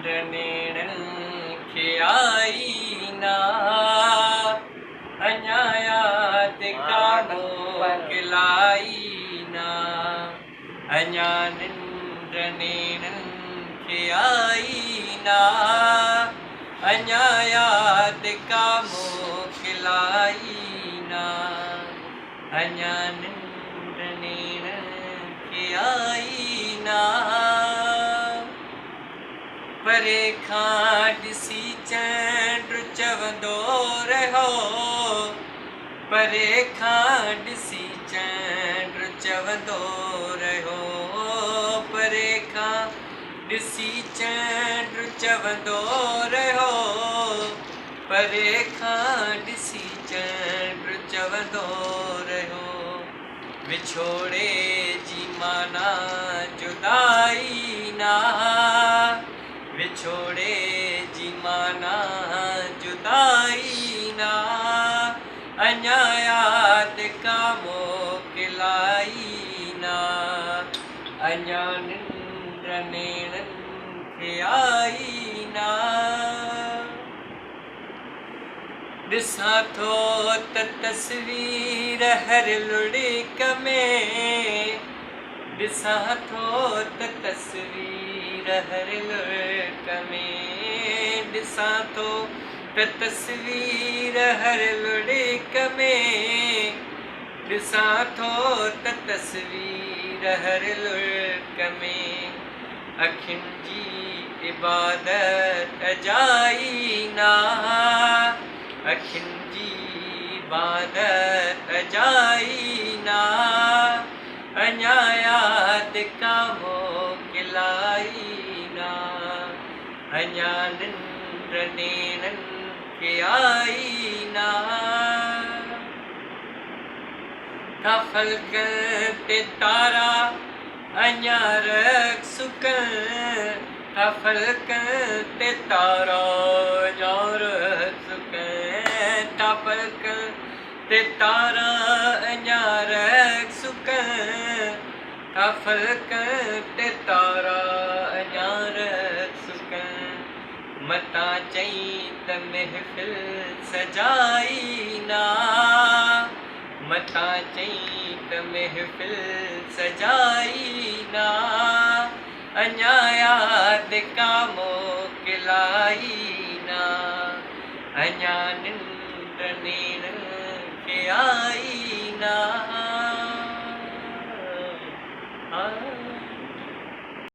नेणन खे आई ना अञा याद कानो किलाई ना अञा निंड नेणन खे आई ना अञा याद कानो किलाई ना अञा निंड नेणन खे आई ना परे खां ॾिसी चंड चवंदो रहो परे खां ॾिसी चंड चवंदो रहो परे खां ॾिसी चंड चवंदो रहो परे खां ॾिसी चंड चवंदो रहो विछोड़े जी माना जुदाई ना विछोड़े जी माना जुदाई ना अञा याद का मोकिलाई ना अञा निंड नेणन खे आई ना ॾिसां थो त तस्वीर हर लुड़िक में ॾिसां थो त तस्वीर हर लुड़िक में ॾिसां थो त तस्वीर हर लुड़िक में ॾिसां थो त तस्वीर हर लुड़िक में अखियुनि जी इबादत अजाई ना अखियुनि जी इबादत अजाई ना अञा याद का मोकिलाई ना अञा निंड नेणन खे आई ना था फलकनि ते तारा अञा रक़्स कनि था फलकनि ते तारा अञा रक़्स कनि था फलकनि ते तारा अञा रक़्स कनि था फलकनि ते तारा अञा रक़्स कनि मतां चई त महफ़िल सजाई ना मतां चई त महफ़िल सजाई ना अञा याद का मोकिलाई ना अञा निंड नेणन खे आई